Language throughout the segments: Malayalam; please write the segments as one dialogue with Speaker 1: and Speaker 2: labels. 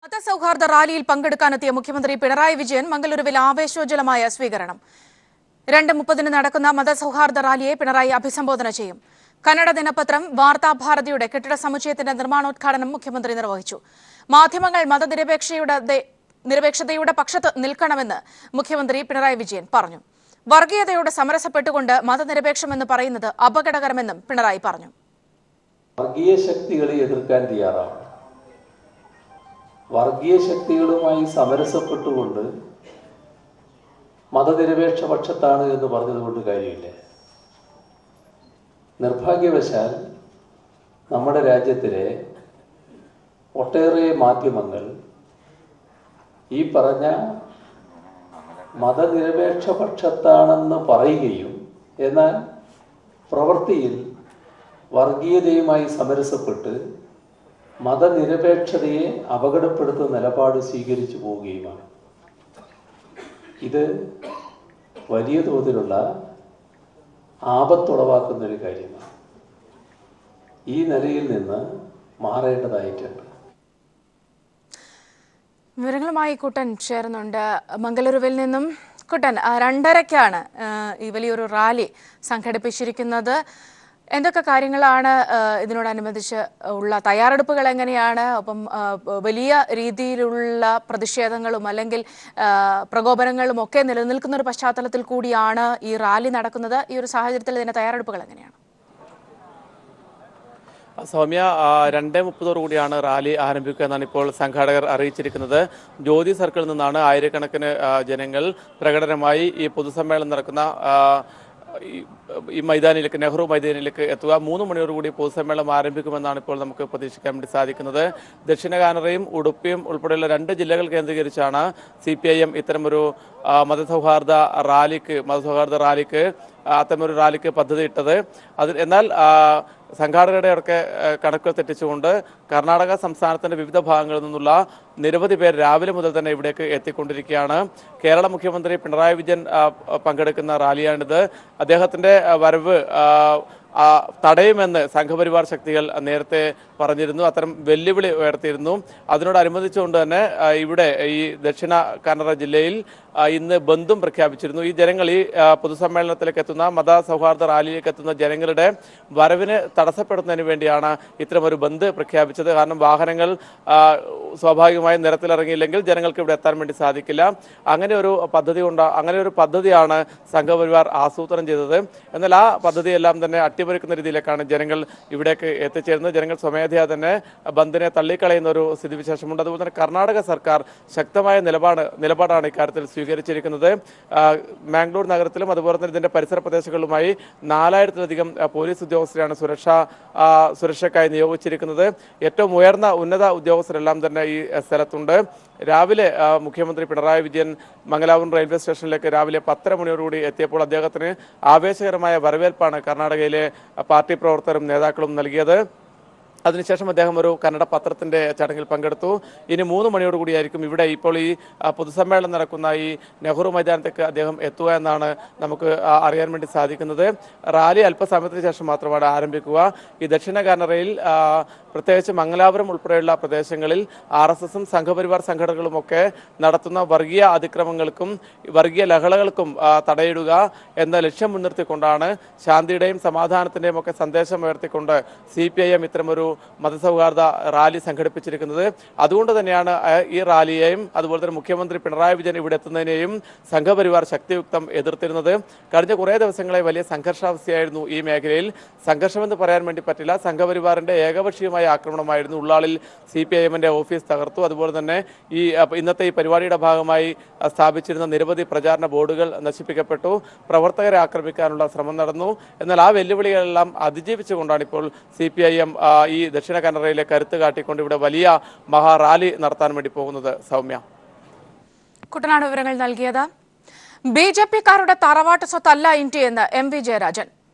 Speaker 1: മതസൗഹാർദ്ദ റാലിയിൽ പങ്കെടുക്കാനെത്തിയ മുഖ്യമന്ത്രി പിണറായി വിജയൻ മംഗലൂരുവിൽ ആവേശോജ്വലമായ സ്വീകരണം. 2:30 നടക്കുന്ന മതസൗഹാർദ്ദ റാലിയെ പിണറായി അഭിസംബോധന ചെയ്യും. കന്നഡ ദിനപത്രം വാർത്താഭാരതിയുടെ കെട്ടിട സമുച്ചയത്തിന്റെ നിർമ്മാണോദ്ഘാടനം മുഖ്യമന്ത്രി നിർവഹിച്ചു. മാധ്യമങ്ങൾ നിരപേക്ഷതയുടെ പക്ഷത്ത് നിൽക്കണമെന്ന് മുഖ്യമന്ത്രി പിണറായി വിജയൻ പറഞ്ഞു. വർഗീയതയോട് സമരസപ്പെട്ടുകൊണ്ട് മതനിരപേക്ഷമെന്ന് പറയുന്നത് അപകടകരമെന്നും പിണറായി പറഞ്ഞു.
Speaker 2: വർഗീയ ശക്തികളെ എതിർക്കാൻ തയ്യാറാണ്. വർഗീയ ശക്തികളുമായി സമരസപ്പെട്ടുകൊണ്ട് മതനിരപേക്ഷ പക്ഷത്താണ് എന്ന് പറഞ്ഞതുകൊണ്ട് കാര്യമില്ല. നിർഭാഗ്യവശാൽ നമ്മുടെ രാജ്യത്തിലെ ഒട്ടേറെ മാധ്യമങ്ങൾ ഈ പറഞ്ഞ മതനിരപേക്ഷ പക്ഷത്താണെന്ന് പറയുകയും എന്നാൽ പ്രവൃത്തിയിൽ വർഗീയതയുമായി സമരസപ്പെട്ട് മതനിരപേക്ഷതയെ അപകടപ്പെടുത്തുന്ന നിലപാട് സ്വീകരിച്ചു പോവുകയുമാണ്. ഇത് വലിയ തോതിലുള്ള ആപത്തുളവാക്കുന്നൊരു കാര്യമാണ്. ഈ നിലയിൽ നിന്ന് മാറേണ്ടതായിട്ടുണ്ട്.
Speaker 1: വിവരങ്ങളുമായി കുട്ടൻ ചേർന്നുണ്ട്. മംഗലൂരുവിൽ നിന്നും കുട്ടൻ, 2:30-ക്കാണ് ഈ വലിയൊരു റാലി സംഘടിപ്പിച്ചിരിക്കുന്നത്. എന്തൊക്കെ കാര്യങ്ങളാണ് ഇതിനോടനുബന്ധിച്ച് ഉള്ള തയ്യാറെടുപ്പുകൾ എങ്ങനെയാണ്? ഒപ്പം വലിയ രീതിയിലുള്ള പ്രതിഷേധങ്ങളും അല്ലെങ്കിൽ പ്രകോപനങ്ങളും ഒക്കെ നിലനിൽക്കുന്ന ഒരു പശ്ചാത്തലത്തിൽ കൂടിയാണ് ഈ റാലി നടക്കുന്നത്. ഈ ഒരു സാഹചര്യത്തിൽ ഇതിന്റെ തയ്യാറെടുപ്പുകൾ എങ്ങനെയാണ്?
Speaker 3: സൗമ്യ, 2:30 കൂടിയാണ് റാലി ആരംഭിക്കുക എന്നാണ് ഇപ്പോൾ സംഘാടകർ അറിയിച്ചിരിക്കുന്നത്. ജ്യോതി സർക്കിളിൽ നിന്നാണ് ആയിരക്കണക്കിന് ജനങ്ങൾ പ്രകടനമായി ഈ പൊതുസമ്മേളനം നടക്കുന്ന ഈ മൈതാനിലേക്ക്, നെഹ്റു മൈതാനിലേക്ക് എത്തുക. 3 മണിയോടുകൂടി പൊതുസമ്മേളനം ആരംഭിക്കുമെന്നാണ് ഇപ്പോൾ നമുക്ക് പ്രതീക്ഷിക്കാൻ വേണ്ടി സാധിക്കുന്നത്. ദക്ഷിണ കാനറയും ഉടുപ്പിയും ഉൾപ്പെടെയുള്ള 2 ജില്ലകൾ കേന്ദ്രീകരിച്ചാണ് CPIM ഇത്തരമൊരു മതസൗഹാർദ്ദ റാലിക്ക് അത്തരമൊരു റാലിക്ക് പദ്ധതിയിട്ടത്. എന്നാൽ സംഘാടകരുടെ ഒക്കെ കണക്കുകൾ തെറ്റിച്ചുകൊണ്ട് കർണാടക സംസ്ഥാനത്തിന്റെ വിവിധ ഭാഗങ്ങളിൽ നിന്നുള്ള നിരവധി പേർ രാവിലെ മുതൽ തന്നെ ഇവിടേക്ക് എത്തിക്കൊണ്ടിരിക്കുകയാണ്. കേരള മുഖ്യമന്ത്രി പിണറായി വിജയൻ പങ്കെടുക്കുന്ന റാലിയാണിത്. അദ്ദേഹത്തിന്റെ വരവ് തടയുമെന്ന് സംഘപരിവാർ ശക്തികൾ നേരത്തെ പറഞ്ഞിരുന്നു. അത്തരം വെല്ലുവിളി ഉയർത്തിയിരുന്നു. അതിനോടനുബന്ധിച്ചുകൊണ്ട് തന്നെ ഇവിടെ ഈ ദക്ഷിണ കന്നഡ ജില്ലയിൽ ഇന്ന് ബന്ധും പ്രഖ്യാപിച്ചിരുന്നു. ഈ ജനങ്ങൾ, ഈ പൊതുസമ്മേളനത്തിലേക്ക് എത്തുന്ന മതസൗഹാർദ്ദ റാലിയിലേക്ക് എത്തുന്ന ജനങ്ങളുടെ വരവിന് തടസ്സപ്പെടുന്നതിന് വേണ്ടിയാണ് ഇത്തരമൊരു ബന്ദ് പ്രഖ്യാപിച്ചത്. കാരണം വാഹനങ്ങൾ സ്വാഭാവികമായും നിരത്തിലിറങ്ങിയില്ലെങ്കിൽ ജനങ്ങൾക്ക് ഇവിടെ എത്താൻ വേണ്ടി സാധിക്കില്ല. അങ്ങനെ ഒരു പദ്ധതിയാണ് സംഘപരിവാർ ആസൂത്രണം ചെയ്തത്. എന്നാൽ ആ പദ്ധതിയെല്ലാം തന്നെ അട്ടിമറിക്കുന്ന രീതിയിലേക്കാണ് ജനങ്ങൾ ഇവിടേക്ക് എത്തിച്ചേരുന്നത്. ജനങ്ങൾ സ്വമേധയാ തന്നെ ബന്ദിനെ തള്ളിക്കളയുന്ന ഒരു സ്ഥിതിവിശേഷമുണ്ട്. അതുപോലെ തന്നെ കർണാടക സർക്കാർ ശക്തമായ നിലപാടാണ് ഇക്കാര്യത്തിൽ സ്വീകരിച്ചിരിക്കുന്നത്. മാംഗ്ലൂർ നഗരത്തിലും അതുപോലെ തന്നെ ഇതിന്റെ പരിസര പ്രദേശങ്ങളിലുമായി 4000-ലധികം പോലീസ് ഉദ്യോഗസ്ഥരെയാണ് സുരക്ഷയ്ക്കായി നിയോഗിച്ചിരിക്കുന്നത്. ഏറ്റവും ഉയർന്ന ഉന്നത ഉദ്യോഗസ്ഥരെല്ലാം തന്നെ ഈ സ്ഥലത്തുണ്ട്. രാവിലെ മുഖ്യമന്ത്രി പിണറായി വിജയൻ മംഗലാപുരം റെയിൽവേ സ്റ്റേഷനിലേക്ക് രാവിലെ 10:30 മണിയോടുകൂടി എത്തിയപ്പോൾ അദ്ദേഹത്തിന് ആവേശകരമായ വരവേൽപ്പാണ് കർണാടകയിലെ പാർട്ടി പ്രവർത്തകരും നേതാക്കളും നൽകിയത്. അതിനുശേഷം അദ്ദേഹം ഒരു കന്നഡ പത്രത്തിന്റെ ചടങ്ങിൽ പങ്കെടുത്തു. ഇനി 3 മണിയോടുകൂടിയായിരിക്കും ഇവിടെ ഇപ്പോൾ ഈ പൊതുസമ്മേളനം നടക്കുന്ന ഈ നെഹ്റു മൈതാനത്തേക്ക് അദ്ദേഹം എത്തുക എന്നാണ് നമുക്ക് അറിയാൻ വേണ്ടി സാധിക്കുന്നത്. റാലി അല്പസമയത്തിന് ശേഷം മാത്രമാണ് ആരംഭിക്കുക. ഈ ദക്ഷിണ കാനറയിൽ പ്രത്യേകിച്ച് മംഗലാപുരം ഉൾപ്പെടെയുള്ള പ്രദേശങ്ങളിൽ RSSും സംഘപരിവാർ സംഘടനകളും ഒക്കെ നടത്തുന്ന വർഗീയ അതിക്രമങ്ങൾക്കും വർഗീയ ലഹളകൾക്കും തടയിടുക എന്ന ലക്ഷ്യം മുൻനിർത്തിക്കൊണ്ടാണ് ശാന്തിയുടെയും സമാധാനത്തിന്റെയും ഒക്കെ സന്ദേശം ഉയർത്തിക്കൊണ്ട് CPIM ഇത്തരമൊരു മതസൗഹാർദ്ദ റാലി സംഘടിപ്പിച്ചിരിക്കുന്നത്. അതുകൊണ്ട് തന്നെയാണ് ഈ റാലിയെയും അതുപോലെ തന്നെ മുഖ്യമന്ത്രി പിണറായി വിജയൻ ഇവിടെ എത്തുന്നതിനെയും സംഘപരിവാർ ശക്തിയുക്തം എതിർത്തിരുന്നത്. കഴിഞ്ഞ കുറേ ദിവസങ്ങളെ വലിയ സംഘർഷാവസ്ഥയായിരുന്നു ഈ മേഖലയിൽ. സംഘർഷമെന്ന് പറയാൻ വേണ്ടി പറ്റില്ല. സംഘപരിവാറിന്റെ ഏകപക്ഷീയമായ ആക്രമണമായിരുന്നു. ഉള്ളാളിൽ CPIMന്റെ ഓഫീസ് തകർത്തു. അതുപോലെ തന്നെ ഇന്നത്തെ ഈ പരിപാടിയുടെ ഭാഗമായി സ്ഥാപിച്ചിരുന്ന നിരവധി പ്രചാരണ ബോർഡുകൾ നശിപ്പിക്കപ്പെട്ടു. പ്രവർത്തകരെ ആക്രമിക്കാനുള്ള ശ്രമം നടന്നു. എന്നാൽ ആ വെല്ലുവിളികളെല്ലാം അതിജീവിച്ചുകൊണ്ടാണ് ഇപ്പോൾ CPIM ഈ ദക്ഷിണ കന്നഡയിലെ കരുത്ത് കാട്ടിക്കൊണ്ട് ഇവിടെ വലിയ മഹാറാലി നടത്താൻ വേണ്ടി പോകുന്നത്. സൗമ്യ,
Speaker 1: കുട്ടനാട് വിവരങ്ങൾ നൽകിയത്. BJP-ക്കാരുടെ തറവാട്ട് സ്വത്തല്ല ഇന്ത്യയെന്ന് MV ജയരാജൻ.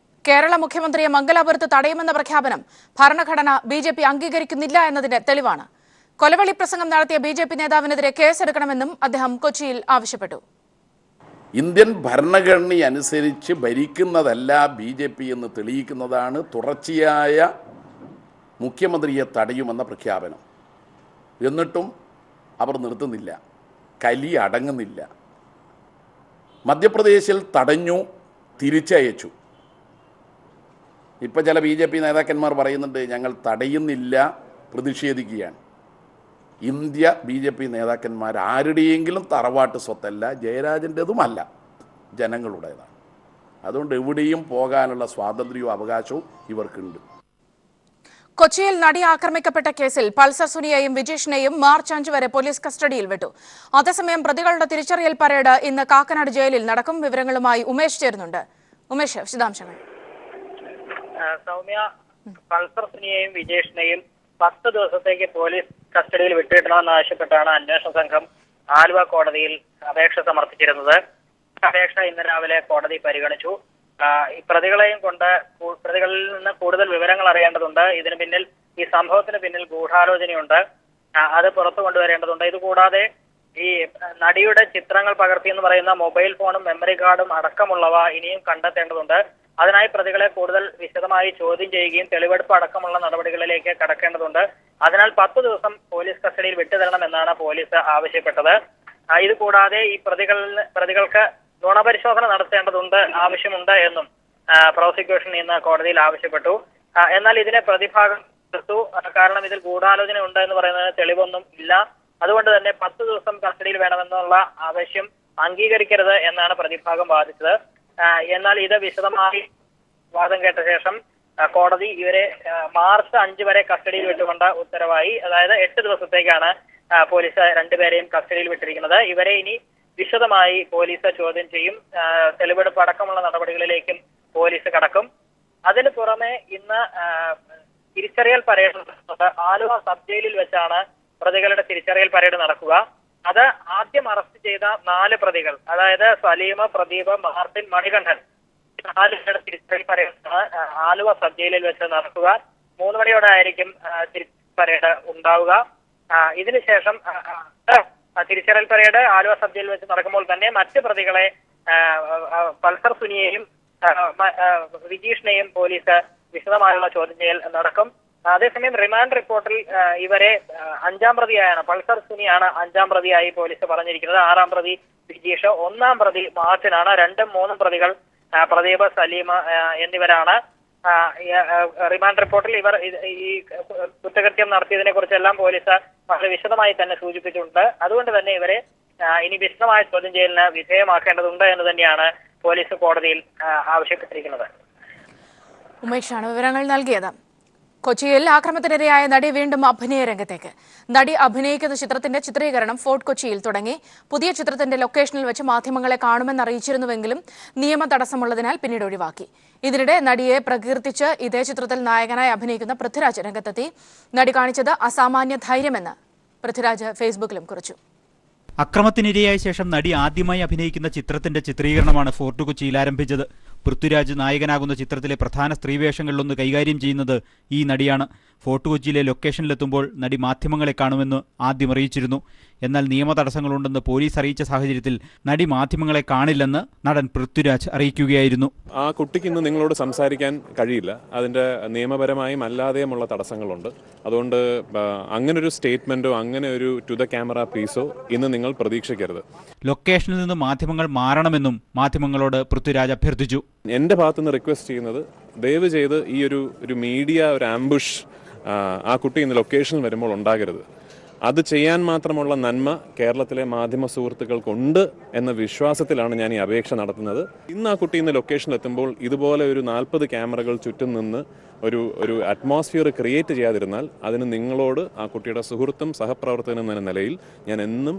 Speaker 1: കേരള മുഖ്യമന്ത്രിയെ മംഗലാപുരത്ത് തടയുമെന്ന പ്രഖ്യാപനം ഭരണഘടന BJP അംഗീകരിക്കുന്നില്ല എന്നതിന്റെ തെളിവാണ്. കൊലവിളി പ്രസംഗം നടത്തിയ BJP നേതാവിനെതിരെ കേസെടുക്കണമെന്നും അദ്ദേഹം കൊച്ചിയിൽ ആവശ്യപ്പെട്ടു.
Speaker 4: ഇന്ത്യൻ ഭരണഘടനയനുസരിച്ച് ഭരിക്കുന്നതല്ല BJP എന്ന് തെളിയിക്കുന്നതാണ് തുടർച്ചയായ മുഖ്യമന്ത്രിയെ തടയുമെന്ന പ്രഖ്യാപനം. എന്നിട്ടും അവർ നിർത്തുന്നില്ല. കലി അടങ്ങുന്നില്ല. മധ്യപ്രദേശിൽ തടഞ്ഞു, തിരിച്ചയച്ചു. ഇപ്പം ചില BJP നേതാക്കന്മാർ പറയുന്നുണ്ട് ഞങ്ങൾ തടയുന്നില്ല, പ്രതിഷേധിക്കുകയാണ്. ഇന്ത്യ BJP നേതാക്കന്മാർ ആരുടെയെങ്കിലും തറവാട്ട് സ്വത്തല്ല, ജയരാജൻ്റെതുമല്ല, ജനങ്ങളുടേതാണ്. അതുകൊണ്ട് എവിടെയും പോകാനുള്ള സ്വാതന്ത്ര്യവും അവകാശവും ഇവർക്കുണ്ട്.
Speaker 1: കൊച്ചിയിൽ നടി ആക്രമിക്കപ്പെട്ട കേസിൽ പൾസർ സുനിയെയും വിജീഷിനെയും മാർച്ച് 5 വരെ പോലീസ് കസ്റ്റഡിയിൽ വിട്ടു. അതേസമയം പ്രതികളുടെ തിരിച്ചറിയൽ പരേഡ് ഇന്ന് കാക്കനാട് ജയിലിൽ നടക്കും. വിവരങ്ങളുമായി ഉമേഷ് ചേരുന്നുണ്ട്. ഉമേഷ്, വിശദാംശങ്ങൾ.
Speaker 5: സൗമ്യ, പൾസർ സുനിയെയും വിജേഷിനെയും 10 ദിവസത്തേക്ക് പോലീസ് കസ്റ്റഡിയിൽ വിട്ടുകിട്ടണമെന്നാവശ്യപ്പെട്ടാണ് അന്വേഷണ സംഘം ആലുവ കോടതിയിൽ അപേക്ഷ സമർപ്പിച്ചിരുന്നത്. അപേക്ഷ ഇന്ന് രാവിലെ കോടതി പരിഗണിച്ചു. ഈ പ്രതികളെയും കൊണ്ട് പ്രതികളിൽ നിന്ന് കൂടുതൽ വിവരങ്ങൾ അറിയേണ്ടതുണ്ട്. ഇതിന് പിന്നിൽ, ഈ സംഭവത്തിന് പിന്നിൽ ഗൂഢാലോചനയുണ്ട്, അത് പുറത്തു കൊണ്ടുവരേണ്ടതുണ്ട്. ഇതുകൂടാതെ ഈ നടിയുടെ ചിത്രങ്ങൾ പകർത്തിയെന്ന് പറയുന്ന മൊബൈൽ ഫോണും മെമ്മറി കാർഡും അടക്കമുള്ളവ ഇനിയും കണ്ടെത്തേണ്ടതുണ്ട്. അതിനായി പ്രതികളെ കൂടുതൽ വിശദമായി ചോദ്യം ചെയ്യുകയും തെളിവെടുപ്പ് അടക്കമുള്ള നടപടികളിലേക്ക് കടക്കേണ്ടതുണ്ട്. അതിനാൽ 10 ദിവസം പോലീസ് കസ്റ്റഡിയിൽ വിട്ടുതരണമെന്നാണ് പോലീസ് ആവശ്യപ്പെട്ടത്. ഇത് കൂടാതെ ഈ പ്രതികൾക്ക് നുണപരിശോധന നടത്തേണ്ടതുണ്ട്, ആവശ്യമുണ്ട് എന്നും പ്രോസിക്യൂഷൻ ഇന്ന് കോടതിയിൽ ആവശ്യപ്പെട്ടു. എന്നാൽ ഇതിനെ പ്രതിഭാഗം എടുത്തു. കാരണം ഇതിൽ ഗൂഢാലോചന ഉണ്ട് എന്ന് പറയുന്നത് തെളിവൊന്നും ഇല്ല. അതുകൊണ്ട് തന്നെ 10 ദിവസം കസ്റ്റഡിയിൽ വേണമെന്നുള്ള ആവശ്യം അംഗീകരിക്കരുത് എന്നാണ് പ്രതിഭാഗം വാദിച്ചത്. എന്നാൽ ഇത് വിശദമായി വാദം കേട്ട ശേഷം കോടതി ഇവരെ മാർച്ച് 5 വരെ കസ്റ്റഡിയിൽ വിട്ടുകൊണ്ട് ഉത്തരവായി. അതായത് 8 ദിവസത്തേക്കാണ് പോലീസ് രണ്ടുപേരെയും കസ്റ്റഡിയിൽ വിട്ടിരിക്കുന്നത്. ഇവരെ ഇനി വിശദമായി പോലീസ് ചോദ്യം ചെയ്യും. തെളിവെടുപ്പ് അടക്കമുള്ള നടപടികളിലേക്കും പോലീസ് കടക്കും. അതിന് പുറമെ ഇന്ന് തിരിച്ചറിയൽ പരേഡ് ആലുവ സബ് ജയിലിൽ വെച്ചാണ് പ്രതികളുടെ തിരിച്ചറിയൽ പരേഡ് നടക്കുക. അത് ആദ്യം അറസ്റ്റ് ചെയ്ത 4 പ്രതികൾ, അതായത് സലീം, പ്രദീപ്, മാർട്ടിൻ, മണികണ്ഠൻ, 4 പേരുടെ തിരിച്ചറിയൽ പരേഡാണ് ആലുവ സബ് ജയിലിൽ വെച്ച് നടക്കുക. 3 മണിയോടെ ആയിരിക്കും തിരിച്ചറിയൽ പരേഡ് ഉണ്ടാവുക. ഇതിനുശേഷം തിരിച്ചറിയൽ പരേഡ് ആലുവ സബ് ജയിലിൽ വെച്ച് നടക്കുമ്പോൾ തന്നെ മറ്റ് പ്രതികളെ പൾസർ സുനിയെയും വിജീഷിനെയും പോലീസ് വിശദമായുള്ള ചോദ്യം ചെയ്യൽ നടക്കും. അതേസമയം റിമാൻഡ് റിപ്പോർട്ടിൽ ഇവരെ 5ാം പ്രതിയായാണ്, പൾസർ സുനിയാണ് 5ാം പ്രതിയായി പോലീസ് പറഞ്ഞിരിക്കുന്നത്. 6ാം പ്രതി വിജീഷ്, 1ാം പ്രതി മാർട്ടിനാണ്. 2ഉം 3ഉം പ്രതികൾ പ്രദീപ്, സലീം എന്നിവരാണ്. റിമാൻഡ് റിപ്പോർട്ടിൽ ഇവർ ഈ കുറ്റകൃത്യം നടത്തിയതിനെ കുറിച്ചെല്ലാം പോലീസ് വളരെ വിശദമായി തന്നെ സൂചിപ്പിച്ചിട്ടുണ്ട്. അതുകൊണ്ട് തന്നെ ഇവരെ ഇനി വിശദമായ ചോദ്യം ചെയ്യലിന് വിധേയമാക്കേണ്ടതുണ്ട് എന്ന് തന്നെയാണ് പോലീസ് കോടതിയിൽ ആവശ്യപ്പെട്ടിരിക്കുന്നത്.
Speaker 1: ഉമേഷാണ് വിവരങ്ങൾ നൽകിയത്. കൊച്ചിയിൽ ആക്രമണത്തിനിരയായ നടി വീണ്ടും അഭിനയ രംഗത്തേക്ക്. നടി അഭിനയിക്കുന്ന ചിത്രത്തിന്റെ ചിത്രീകരണം ഫോർട്ട് കൊച്ചിയിൽ തുടങ്ങി. പുതിയ ചിത്രത്തിന്റെ ലൊക്കേഷനിൽ വെച്ച് മാധ്യമങ്ങളെ കാണുമെന്ന് അറിയിച്ചിരുന്നുവെങ്കിലും നിയമ തടസ്സമുള്ളതിനാൽ പിന്നീട് ഒഴിവാക്കി. ഇതിനിടെ നടിയെ പ്രകീർത്തിച്ച് ഇതേ ചിത്രത്തിൽ നായകനായി അഭിനയിക്കുന്ന പൃഥ്വിരാജ് രംഗത്തെത്തി. നടി കാണിച്ചത് അസാമാന്യ ധൈര്യമെന്ന് പൃഥ്വിരാജ് ഫേസ്ബുക്കിലും കുറിച്ചു.
Speaker 6: അക്രമത്തിനിരയായ ശേഷം നടി ആദ്യമായി അഭിനയിക്കുന്ന ചിത്രത്തിന്റെ ചിത്രീകരണമാണ് ഫോർട്ട് കൊച്ചിയിൽ ആരംഭിച്ചത്. പൃഥ്വിരാജ് നായകനാകുന്ന ചിത്രത്തിലെ പ്രധാന സ്ത്രീവേഷങ്ങളിലൊന്ന് കൈകാര്യം ചെയ്യുന്നത് ഈ നടിയാണ്. ഫോർട്ട് കൊച്ചിയിലെ ലൊക്കേഷനിലെത്തുമ്പോൾ നടി മാധ്യമങ്ങളെ കാണുമെന്ന് ആദ്യം അറിയിച്ചിരുന്നു. എന്നാൽ നിയമ തടസ്സങ്ങളുണ്ടെന്ന് പോലീസ് അറിയിച്ച സാഹചര്യത്തിൽ നടി മാധ്യമങ്ങളെ കാണില്ലെന്ന് നടൻ പൃഥ്വിരാജ് അറിയിക്കുകയായിരുന്നു.
Speaker 7: ആ കുട്ടിക്ക് ഇന്ന് നിങ്ങളോട് സംസാരിക്കാൻ കഴിയില്ല. അതിൻ്റെ നിയമപരമായും അല്ലാതെയുമുള്ള തടസ്സങ്ങളുണ്ട്. അതുകൊണ്ട് അങ്ങനൊരു സ്റ്റേറ്റ്മെന്റോ അങ്ങനെ ഒരു ടു ദ ക്യാമറ പീസോ ഇന്ന് നിങ്ങൾ പ്രതീക്ഷിക്കരുത്.
Speaker 6: ലൊക്കേഷനിൽ നിന്ന് മാധ്യമങ്ങൾ മാറണമെന്നും മാധ്യമങ്ങളോട് പൃഥ്വിരാജ് അഭ്യർത്ഥിച്ചു.
Speaker 7: എൻ്റെ ഭാഗത്തുനിന്ന് റിക്വസ്റ്റ് ചെയ്യുന്നത്, ദയവ് ചെയ്ത് ഈ ഒരു മീഡിയ ഒരു ആംബുഷ് ആ കുട്ടി ഇന്ന് ലൊക്കേഷനിൽ വരുമ്പോൾ ഉണ്ടാകരുത്. അത് ചെയ്യാൻ മാത്രമുള്ള നന്മ കേരളത്തിലെ മാധ്യമ സുഹൃത്തുക്കൾക്കുണ്ട് എന്ന വിശ്വാസത്തിലാണ് ഞാൻ ഈ അപേക്ഷ നടത്തുന്നത്. ഇന്ന് ആ കുട്ടി ഇന്ന് ലൊക്കേഷനിലെത്തുമ്പോൾ ഇതുപോലെ ഒരു 40 ക്യാമറകൾ ചുറ്റും നിന്ന് ഒരു അറ്റ്മോസ്ഫിയർ ക്രിയേറ്റ് ചെയ്യാതിരുന്നാൽ അതിന് നിങ്ങളോട് ആ കുട്ടിയുടെ സുഹൃത്തും സഹപ്രവർത്തകനും എന്ന നിലയിൽ ഞാൻ എന്നും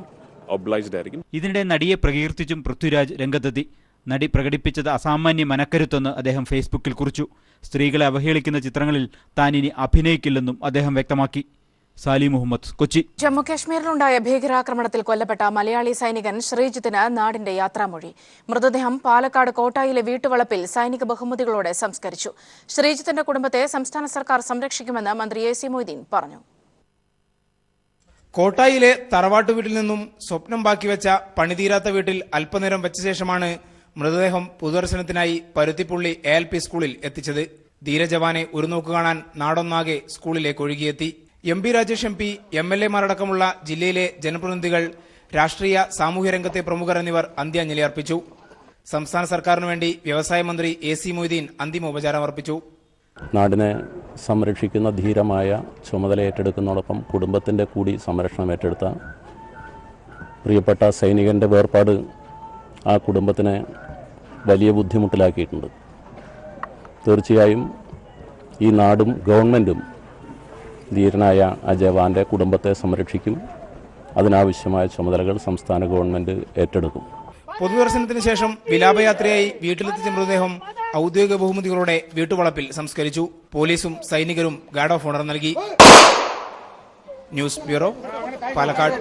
Speaker 7: ഒബ്ലൈജ്ഡ് ആയിരിക്കും.
Speaker 6: ഇതിനിടെ നടിയെ പ്രകീർത്തിച്ചും പൃഥ്വിരാജ് രംഗത്തെത്തി. നടി പ്രകടിപ്പിച്ചത് അസാമാന്യ മനക്കരുത്തെന്ന് അദ്ദേഹം ഫേസ്ബുക്കിൽ കുറിച്ചു. സ്ത്രീകളെ അവഹേളിക്കുന്ന ചിത്രങ്ങളിൽ താൻ ഇനി അഭിനയിക്കില്ലെന്നും അദ്ദേഹം വ്യക്തമാക്കി. സാലി മുഹമ്മദ്, കൊച്ചി.
Speaker 1: ജമ്മുകാശ്മീരിലുണ്ടായ ഭീകരാക്രമണത്തിൽ കൊല്ലപ്പെട്ട മലയാളി സൈനികൻ ശ്രീജിത്തിന് നാടിന്റെ യാത്രാമൊഴി. മൃതദേഹം പാലക്കാട് കോട്ടായിലെ വീട്ടുവളപ്പിൽ സൈനിക ബഹുമതികളോടെ സംസ്കരിച്ചു. ശ്രീജിത്തിന്റെ കുടുംബത്തെ സംസ്ഥാന സർക്കാർ സംരക്ഷിക്കുമെന്ന് മന്ത്രി AC മൊയ്തീൻ പറഞ്ഞു.
Speaker 8: കോട്ടായിലെ തറവാട്ടു വീട്ടിൽ നിന്നും സ്വപ്നം ബാക്കിവെച്ച പണിതീരാത്ത വീട്ടിൽ അല്പനേരം വെച്ച ശേഷമാണ് മൃതദേഹം പൊതുദർശനത്തിനായി പരുത്തിപ്പുള്ളി ALP സ്കൂളിൽ എത്തിച്ചത്. ധീരജവാനെ ഒരു നോക്ക് കാണാൻ നാടൊന്നാകെ സ്കൂളിലേക്ക് ഒഴുകിയെത്തി. MP രാജേഷ് MP, MLA മാരടക്കമുള്ള ജില്ലയിലെ ജനപ്രതിനിധികൾ, രാഷ്ട്രീയ സാമൂഹ്യ രംഗത്തെ പ്രമുഖർ എന്നിവർ അന്ത്യാഞ്ജലി അർപ്പിച്ചു. സംസ്ഥാന സർക്കാരിനു വേണ്ടി വ്യവസായ മന്ത്രി AC മൊയ്തീൻ അന്തിമോപചാരം അർപ്പിച്ചു.
Speaker 9: നാടിനെ സംരക്ഷിക്കുന്ന ധീരമായ ചുമതല ഏറ്റെടുക്കുന്നതോടൊപ്പം കുടുംബത്തിൻ്റെ കൂടി സംരക്ഷണം ഏറ്റെടുത്ത പ്രിയപ്പെട്ട സൈനികൻ്റെ വേർപാട് ആ കുടുംബത്തിനെ വലിയ ബുദ്ധിമുട്ടിലാക്കിയിട്ടുണ്ട്. തീർച്ചയായും ഈ നാടും ഗവൺമെൻറ്റും ധീരനായ ആ ജവാന്റെ കുടുംബത്തെ സംരക്ഷിക്കും. അതിനാവശ്യമായ ചുമതലകൾ സംസ്ഥാന ഗവൺമെൻറ് ഏറ്റെടുക്കും.
Speaker 8: പൊതുദർശനത്തിന് ശേഷം വിലാപയാത്രയായി വീട്ടിലെത്തിച്ച മൃതദേഹം ഔദ്യോഗിക ബഹുമതികളോടെ വീട്ടുവളപ്പിൽ സംസ്കരിച്ചു. പോലീസും സൈനികരും ഗാർഡ് ഓഫ് ഓണർ നൽകി. News bureau, Palakkad.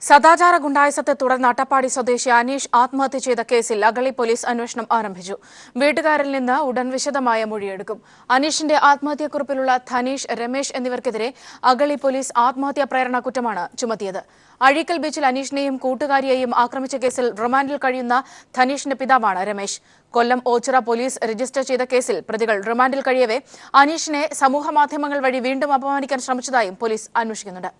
Speaker 1: സദാചാര ഗുണ്ടായുസത്തെ തുടർന്ന് അട്ടപ്പാടി സ്വദേശി അനീഷ് ആത്മഹത്യ ചെയ്ത കേസിൽ അഗളി പോലീസ് അന്വേഷണം ആരംഭിച്ചു. വീട്ടുകാരിൽ നിന്ന് ഉടൻ വിശദമായ മൊഴിയെടുക്കും. അനീഷിന്റെ ആത്മഹത്യക്കുറിപ്പിലുള്ള ധനീഷ്, രമേശ് എന്നിവർക്കെതിരെ അഗളി പോലീസ് ആത്മഹത്യാ പ്രേരണ കുറ്റമാണ് ചുമത്തിയത്. അഴീക്കൽ ബീച്ചിൽ അനീഷിനെയും കൂട്ടുകാരിയെയും ആക്രമിച്ച കേസിൽ റിമാൻഡിൽ കഴിയുന്ന ധനീഷിന്റെ പിതാവാണ് രമേശ്. കൊല്ലം ഓച്ചിറ പോലീസ് രജിസ്റ്റർ ചെയ്ത കേസിൽ പ്രതികൾ റിമാൻഡിൽ കഴിയവേ അനീഷിനെ സമൂഹമാധ്യമങ്ങൾ വഴി വീണ്ടും അപമാനിക്കാൻ ശ്രമിച്ചതായും പോലീസ് അന്വേഷിക്കുന്നുണ്ട്.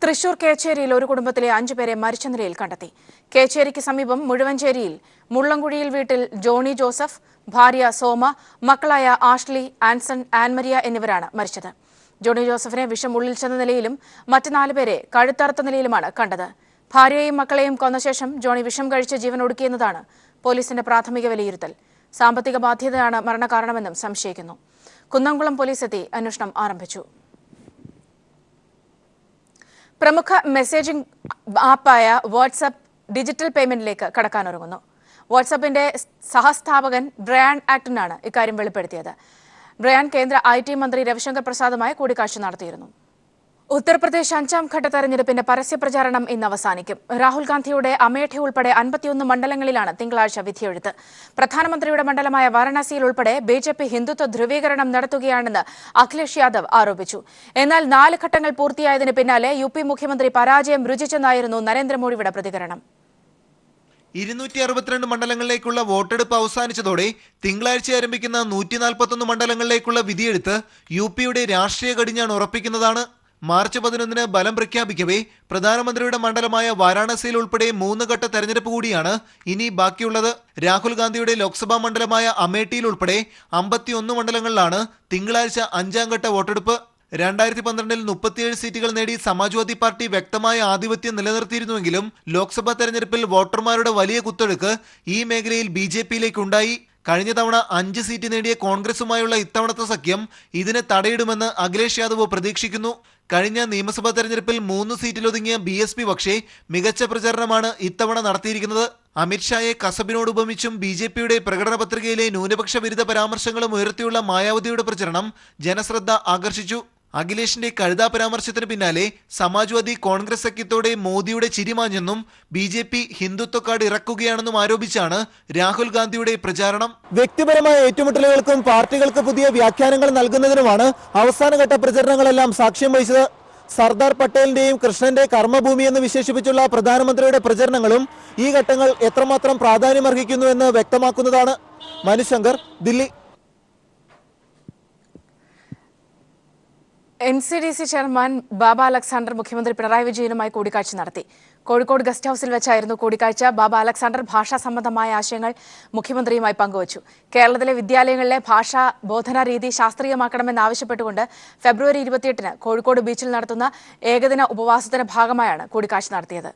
Speaker 1: തൃശൂർ കേച്ചേരിയിൽ ഒരു കുടുംബത്തിലെ 5 പേരെ മരിച്ച നിലയിൽ കണ്ടെത്തി. കേച്ചേരിക്ക് സമീപം മുഴുവഞ്ചേരിയിൽ മുള്ളംകുഴിയിൽ വീട്ടിൽ ജോണി ജോസഫ്, ഭാര്യ സോമ, മക്കളായ ആഷ്ലി, ആൻസൺ, ആൻമരിയ എന്നിവരാണ് മരിച്ചത്. ജോണി ജോസഫിനെ വിഷം ഉള്ളിൽ ചെന്ന നിലയിലും മറ്റ് 4 പേരെ കഴുത്തറുത്ത നിലയിലുമാണ് കണ്ടത്. ഭാര്യയെയും മക്കളെയും കൊന്ന ശേഷം ജോണി വിഷം കഴിച്ച് ജീവൻ ഒടുക്കിയെന്നതാണ് പോലീസിന്റെ പ്രാഥമിക വിലയിരുത്തൽ. സാമ്പത്തിക ബാധ്യതയാണ് മരണകാരണമെന്നും സംശയിക്കുന്നു. കുന്നംകുളം പോലീസ് എത്തി അന്വേഷണം ആരംഭിച്ചു. പ്രമുഖ മെസ്സേജിംഗ് ആപ്പായ വാട്സ്ആപ്പ് ഡിജിറ്റൽ പേയ്മെന്റിലേക്ക് കടക്കാനൊരുങ്ങുന്നു. വാട്സ്ആപ്പിന്റെ സഹസ്ഥാപകൻ ബ്രയാൻ ആക്ടനാണ് ഇക്കാര്യം വെളിപ്പെടുത്തിയത്. ബ്രയാൻ കേന്ദ്ര IT മന്ത്രി രവിശങ്കർ പ്രസാദുമായി കൂടിക്കാഴ്ച നടത്തിയിരുന്നു. ഉത്തർപ്രദേശ് 5ാം ഘട്ട തെരഞ്ഞെടുപ്പിന്റെ പരസ്യപ്രചാരണം ഇന്ന് അവസാനിക്കും. രാഹുൽ ഗാന്ധിയുടെ അമേഠി ഉൾപ്പെടെ 51 മണ്ഡലങ്ങളിലാണ് തിങ്കളാഴ്ച വിധിയെഴുത്ത്. പ്രധാനമന്ത്രിയുടെ മണ്ഡലമായ വാരണാസിയിൽ ഉൾപ്പെടെ BJP ഹിന്ദുത്വ ധ്രുവീകരണം നടത്തുകയാണെന്ന് അഖിലേഷ് യാദവ് ആരോപിച്ചു. എന്നാൽ 4 ഘട്ടങ്ങൾ പൂർത്തിയായതിന് പിന്നാലെ UP മുഖ്യമന്ത്രി പരാജയം രുചിച്ചെന്നായിരുന്നു നരേന്ദ്രമോദിയുടെ പ്രതികരണം.
Speaker 10: 262 മണ്ഡലങ്ങളിലേക്കുള്ള വോട്ടെടുപ്പ് അവസാനിച്ചതോടെ തിങ്കളാഴ്ച ആരംഭിക്കുന്ന 141 മണ്ഡലങ്ങളിലേക്കുള്ള വിധിയെഴുത്ത് UPയുടെ രാഷ്ട്രീയ കടിഞ്ഞാൺ ഉറപ്പിക്കുന്നതാണ്. മാർച്ച് 11 ബലം പ്രഖ്യാപിക്കവേ പ്രധാനമന്ത്രിയുടെ മണ്ഡലമായ വാരാണസിയിൽ ഉൾപ്പെടെ 3 ഘട്ട തെരഞ്ഞെടുപ്പ് കൂടിയാണ് ഇനി ബാക്കിയുള്ളത്. രാഹുൽ ഗാന്ധിയുടെ ലോക്സഭാ മണ്ഡലമായ അമേഠിയിൽ ഉൾപ്പെടെ 51 മണ്ഡലങ്ങളിലാണ് തിങ്കളാഴ്ച 5ാം ഘട്ട വോട്ടെടുപ്പ്. 2012 37 സീറ്റുകൾ നേടി സമാജ്വാദി പാർട്ടി വ്യക്തമായ ആധിപത്യം നിലനിർത്തിയിരുന്നുവെങ്കിലും ലോക്സഭാ തെരഞ്ഞെടുപ്പിൽ വോട്ടർമാരുടെ വലിയ കുത്തൊഴുക്ക് ഈ മേഖലയിൽ BJPയിലേക്കുണ്ടായി. കഴിഞ്ഞ തവണ 5 സീറ്റ് നേടിയ കോൺഗ്രസുമായുള്ള ഇത്തവണത്തെ സഖ്യം ഇതിനെ തടയിടുമെന്ന് അഖിലേഷ് യാദവ് പ്രതീക്ഷിക്കുന്നു. കഴിഞ്ഞ നിയമസഭാ തെരഞ്ഞെടുപ്പിൽ 3 സീറ്റിലൊതുങ്ങിയ BSP പക്ഷേ മികച്ച പ്രചാരണമാണ് ഇത്തവണ നടത്തിയിരിക്കുന്നത്. അമിത്ഷായെ കസബിനോട് ഉപമിച്ചും BJPയുടെ പ്രകടന പത്രികയിലെ ന്യൂനപക്ഷ വിരുദ്ധ പരാമർശങ്ങളും ഉയർത്തിയുള്ള മായാവതിയുടെ പ്രചരണം ജനശ്രദ്ധ ആകർഷിച്ചു. അഖിലേഷിന്റെ കഴുതാ പരാമർശത്തിന് പിന്നാലെ സമാജ്വാദി കോൺഗ്രസ് സഖ്യത്തോടെ മോദിയുടെ ചിരിമാഞ്ഞെന്നും BJP ഹിന്ദുത്വ കാർഡ് ഇറക്കുകയാണെന്നും ആരോപിച്ചാണ് രാഹുൽ ഗാന്ധിയുടെ പ്രചാരണം.
Speaker 11: വ്യക്തിപരമായ ഏറ്റുമുട്ടലുകൾക്കും പാർട്ടികൾക്ക് പുതിയ വ്യാഖ്യാനങ്ങൾ നൽകുന്നതിനുമാണ് അവസാനഘട്ട പ്രചരണങ്ങളെല്ലാം സാക്ഷ്യം വഹിച്ചത്. സർദാർ പട്ടേലിന്റെയും കൃഷ്ണന്റെ കർമ്മഭൂമി എന്ന് വിശേഷിപ്പിച്ചുള്ള പ്രധാനമന്ത്രിയുടെ പ്രചരണങ്ങളും ഈ ഘട്ടങ്ങൾ എത്രമാത്രം പ്രാധാന്യമർഹിക്കുന്നു എന്ന് വ്യക്തമാക്കുന്നതാണ്. മനുശങ്കർ, ദില്ലി.
Speaker 1: NCDC ചെയർമാൻ ബാബ അലക്സാണ്ടർ മുഖ്യമന്ത്രി പിണറായി വിജയനുമായി കൂടിക്കാഴ്ച നടത്തി. കോഴിക്കോട് ഗസ്റ്റ് ഹൌസിൽ വെച്ചായിരുന്നു കൂടിക്കാഴ്ച. ബാബ അലക്സാണ്ടർ ഭാഷാ സംബന്ധമായ ആശയങ്ങൾ മുഖ്യമന്ത്രിയുമായി പങ്കുവച്ചു. കേരളത്തിലെ വിദ്യാലയങ്ങളിലെ ഭാഷാ ബോധന രീതി ശാസ്ത്രീയമാക്കണമെന്നാവശ്യപ്പെട്ടുകൊണ്ട് ഫെബ്രുവരി 28-ന് കോഴിക്കോട് ബീച്ചിൽ നടത്തുന്ന ഏകദിന ഉപവാസത്തിന്റെ ഭാഗമായാണ് കൂടിക്കാഴ്ച നടത്തിയത്.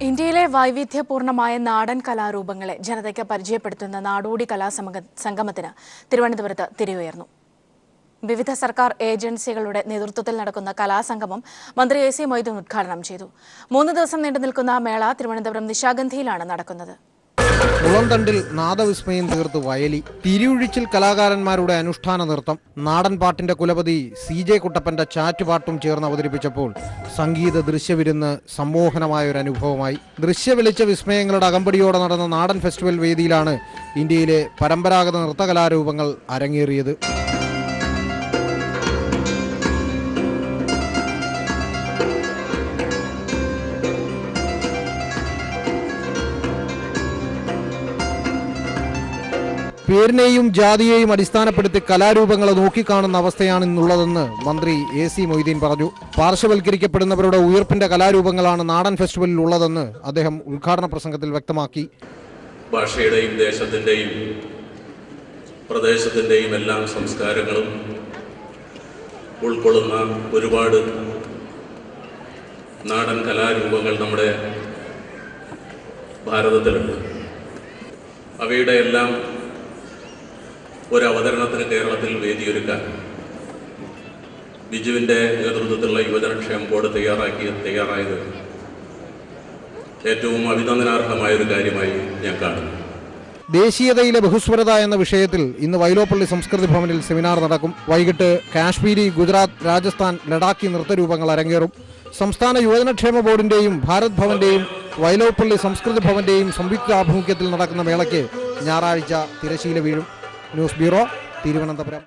Speaker 1: ഇന്ത്യയിലെ വൈവിധ്യപൂർണമായ നാടൻ കലാരൂപങ്ങളെ ജനതയ്ക്ക് പരിചയപ്പെടുത്തുന്ന നാടോടി കലാസംഗമത്തിന് തിരുവനന്തപുരത്ത് തിരയുയർന്നു. വിവിധ സർക്കാർ ഏജൻസികളുടെ നേതൃത്വത്തിൽ നടക്കുന്ന കലാസംഗമം മന്ത്രി AC മൊയ്തീൻ ഉദ്ഘാടനം ചെയ്തു. 3 ദിവസം നീണ്ടു നിൽക്കുന്ന മേള തിരുവനന്തപുരം നിശാഗന്ധിയിലാണ് നടക്കുന്നത്.
Speaker 12: മുളന്തണ്ടിൽ നാദവിസ്മയം തീർത്ത് വയലി, തിരിയൊഴിച്ചിൽ കലാകാരന്മാരുടെ അനുഷ്ഠാന നൃത്തം, നാടൻ പാട്ടിന്റെ കുലപതി CJ കുട്ടപ്പന്റെ ചാറ്റുപാട്ടും ചേർന്ന് അവതരിപ്പിച്ചപ്പോൾ സംഗീത ദൃശ്യവിരുന്ന് സമ്മോഹനമായൊരു അനുഭവമായി. ദൃശ്യവെളിച്ച വിസ്മയങ്ങളുടെ അകമ്പടിയോടെ നടന്ന നാടൻ ഫെസ്റ്റിവൽ വേദിയിലാണ് ഇന്ത്യയിലെ പരമ്പരാഗത നൃത്തകലാരൂപങ്ങൾ അരങ്ങേറിയത്. പേരിനെയും ജാതിയെയും അടിസ്ഥാനപ്പെടുത്തി കലാരൂപങ്ങളെ നോക്കിക്കാണുന്ന അവസ്ഥയാണ് ഇന്നുള്ളതെന്ന് മന്ത്രി AC മൊയ്തീൻ പറഞ്ഞു. പാർശ്വവൽക്കരിക്കപ്പെടുന്നവരുടെ ഉയർപ്പിന്റെ കലാരൂപങ്ങളാണ് നാടൻ ഫെസ്റ്റിവലിൽ ഉള്ളതെന്ന് അദ്ദേഹം ഉദ്ഘാടന പ്രസംഗത്തിൽ വ്യക്തമാക്കി.
Speaker 9: ഭാഷയുടെയും ദേശത്തിൻ്റെയും പ്രദേശത്തിൻ്റെയും എല്ലാം സംസ്കാരങ്ങളും ഉൾക്കൊള്ളുന്ന ഒരുപാട് നാടൻ കലാരൂപങ്ങൾ നമ്മുടെ ഭാരതത്തിലുണ്ട്. അവയുടെ എല്ലാം ഒരവതരണത്തിന് കേരളത്തിൽ വേദിയൊരുക്കാൻ ബിജുവിൻ്റെ നേതൃത്വത്തിലുള്ള യുവജനക്ഷേമ ബോർഡ് തയ്യാറായത് ഏറ്റവും അഭിനന്ദനാർഹമായൊരു കാര്യമായി ഞാൻ കാണുന്നു.
Speaker 12: ദേശീയതയിലെ ബഹുസ്വരത എന്ന വിഷയത്തിൽ ഇന്ന് വൈലോപ്പള്ളി സംസ്കൃതി ഭവനിൽ സെമിനാർ നടക്കും. വൈകിട്ട് കാശ്മീരി, ഗുജറാത്ത്, രാജസ്ഥാൻ, ലഡാക്കി നൃത്തരൂപങ്ങൾ അരങ്ങേറും. സംസ്ഥാന യുവജനക്ഷേമ ബോർഡിന്റെയും ഭാരത് ഭവന്റെയും വൈലോപ്പള്ളി സംസ്കൃതി ഭവന്റെയും സംയുക്ത ആഭിമുഖ്യത്തിൽ നടക്കുന്ന മേളയ്ക്ക് ഞായറാഴ്ച തിരശീല വീഴും. News bureau, Thiruvananthapuram.